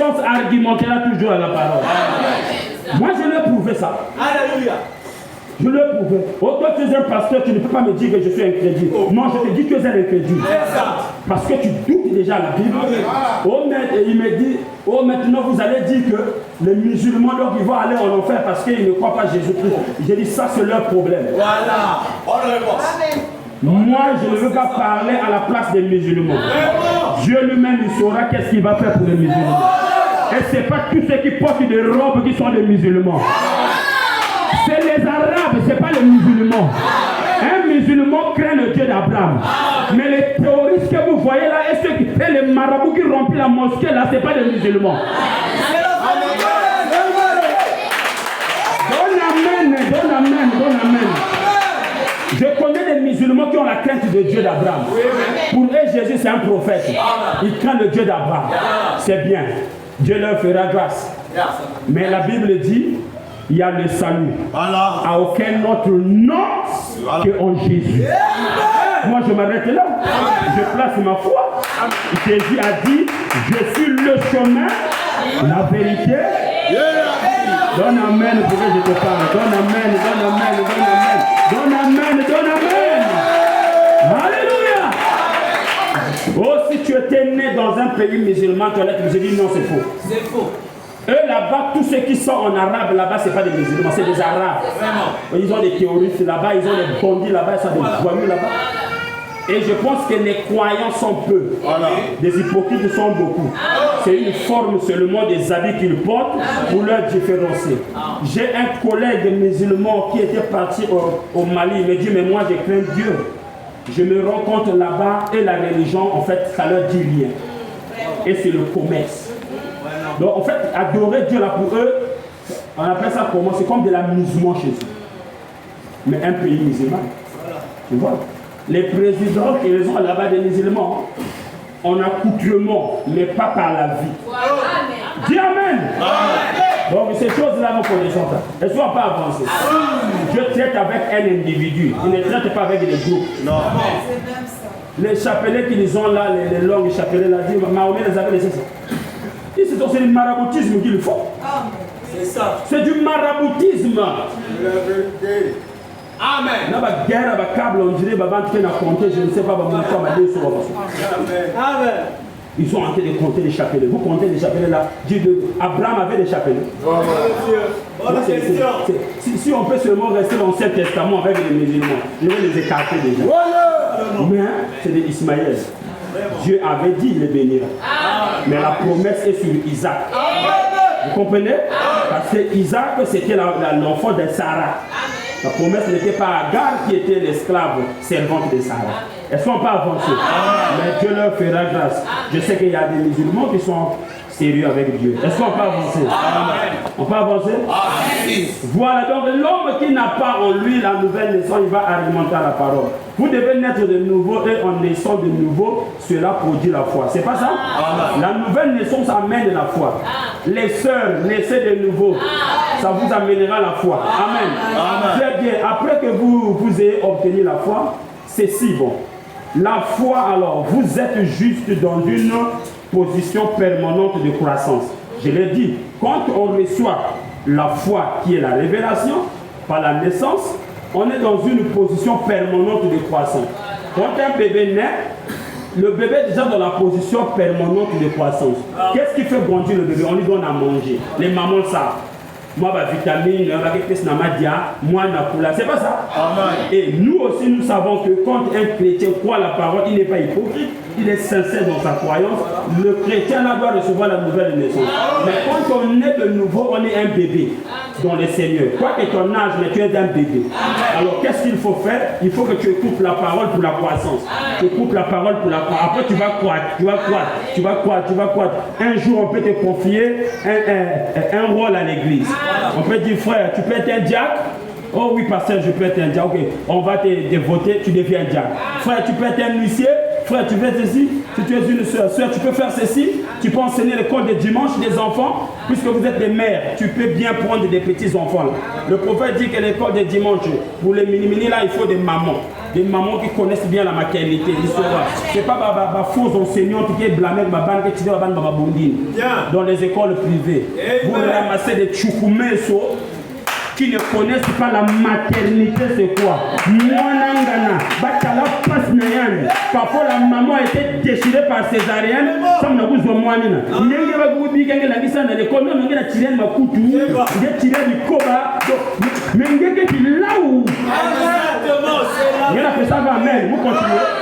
connaissance argumentera toujours à la parole. Moi, je l'ai prouvé ça. Alléluia. Je l'ai prouvé. Oh, toi, tu es un pasteur, tu ne peux pas me dire que je suis incrédule. Non, je te dis que tu es un incrédule. Parce que tu doutes déjà la Bible. Oh, mais il me dit, oh, maintenant vous allez dire que les musulmans, donc ils vont aller en enfer parce qu'ils ne croient pas Jésus-Christ. J'ai dit, ça, c'est leur problème. Voilà. Bonne réponse. Moi, je ne veux pas parler à la place des musulmans. Dieu lui-même, il saura qu'est-ce qu'il va faire pour les musulmans. Et ce n'est pas tous ceux qui portent des robes qui sont des musulmans. C'est les Arabes, ce n'est pas les musulmans. Un musulman craint le Dieu d'Abraham. Mais les terroristes que vous voyez là, et les marabouts qui remplissent la mosquée là, ce n'est pas des musulmans. Donne amen, donne amen, donne amen. Je connais des musulmans qui ont la crainte de Dieu d'Abraham. Pour eux, Jésus c'est un prophète. Il craint le Dieu d'Abraham. C'est bien. Dieu leur fera grâce. Mais la Bible dit, il y a le salut. À aucun autre nom qu'en Jésus. Moi je m'arrête là. Je place ma foi. Jésus a dit, je suis le chemin, la vérité. Donne amen pour que je te parle. Donne amen, donne amen, donne amen. Donne amen, donne amen. Alléluia. Oh, si tu étais né dans un pays musulman, tu allais te dire non, c'est faux. C'est faux. Eux là-bas, tous ceux qui sont en arabe là-bas, ce n'est pas des musulmans, c'est des arabes. Ils ont des terroristes là-bas, ils ont des bandits là-bas, ils ont des voyous là-bas. Et je pense que les croyants sont peu. Des hypocrites sont beaucoup. C'est une forme seulement des habits qu'ils portent pour leur différencier. J'ai un collègue musulman qui était parti au Mali. Il me dit, mais moi je crains Dieu. Je me rends compte là-bas et la religion, en fait, ça leur dit rien. Et c'est le commerce. Donc en fait, adorer Dieu là pour eux, on appelle ça comment? C'est comme de l'amusement chez eux. Mais un pays musulman, tu vois, les présidents qui ont là-bas des musulmans, en accoutrement, mais pas par la vie. Dis amen. Donc ces choses-là, nous connaissons ça. Elles ne sont pas avancées. Je traite avec un individu. Il ne traite pas avec des groupes. Non. Les chapelets qu'ils ont là, les longues chapelets là, Mahomet les avait laissés ça. C'est du maraboutisme qu'il faut. C'est ça. C'est du maraboutisme. Amen. N'a pas guerre, pas câble, on dirait, je ne sais pas, Amen. ils sont en train de compter les chapelets. Vous comptez les chapelets là. Abraham avait des chapelets. Si on peut seulement rester dans l'Ancien Testament avec les musulmans, je vais les écarter déjà. Mais c'est des Ismaël. Dieu avait dit il les bénira. Mais la promesse est sur Isaac. Vous comprenez? Parce que Isaac, c'était l'enfant de Sarah. La promesse n'était pas Agar qui était l'esclave servante de Sarah. Elles ne sont pas avancées. Mais Dieu leur fera grâce. Je sais qu'il y a des musulmans qui sont sérieux avec Dieu. Elles ne sont pas avancées. On peut avancer? Voilà, donc l'homme qui n'a pas en lui la nouvelle naissance, il va alimenter la parole. Vous devez naître de nouveau et en naissant de nouveau, cela produit la foi. C'est pas ça? La nouvelle naissance amène la foi. Les sœurs, naissez de nouveau. Ça vous amènera la foi. Amen. Très bien. Après que vous ayez obtenu la foi, c'est si bon. La foi, alors, vous êtes juste dans une position permanente de croissance. Je l'ai dit, quand on reçoit la foi qui est la révélation, par la naissance, on est dans une position permanente de croissance. Quand un bébé naît, le bébé est déjà dans la position permanente de croissance. Qu'est-ce qui fait grandir le bébé? On lui donne à manger. Les mamans savent. Moi, ma vitamine, moi, c'est pas ça. Et nous aussi, nous savons que quand un chrétien croit la parole, il n'est pas hypocrite, il est sincère dans sa croyance. Le chrétien là doit recevoir la nouvelle naissance. Mais quand on est de nouveau, on est un bébé dans le Seigneur. Quoi que ton âge, mais tu es un bébé. Alors qu'est-ce qu'il faut faire? Il faut que tu écoutes la parole pour la croissance. Tu écoutes la parole pour la croissance. Après, tu vas croître. Un jour, on peut te confier un rôle à l'église. On peut dire, frère, tu peux être un diacre? Oh oui, pasteur, je peux être un diacre. Ok, on va te voter, tu deviens un diacre. Frère, tu peux être un huissier? Frère, tu veux ceci? Si tu es une soeur, tu peux faire ceci? Tu peux enseigner l'école de dimanche des enfants? Puisque vous êtes des mères, tu peux bien prendre des petits enfants. Là. Le prophète dit que l'école de dimanche, pour les mini-mini là, il faut des mamans. des mamans qui connaissent bien la maternité. C'est pas ma faux enseignante qui est blâmée qui tire ma bondine. Dans les écoles privées, vous ramassez des tchoukoumessos qui ne connaissent pas la maternité, c'est quoi? Mwanangana, batala passe nayane. Parfois la maman a été déchirée par césarienne, ça m'a dit mwanina. N'engé va vous dire que la vie ça dans l'école, même n'engé la tirer ma coutu, n'engé tirer du koba, mais n'engé que tu là où. Exactement, c'est là. N'engé la fait ça va même, vous continuez.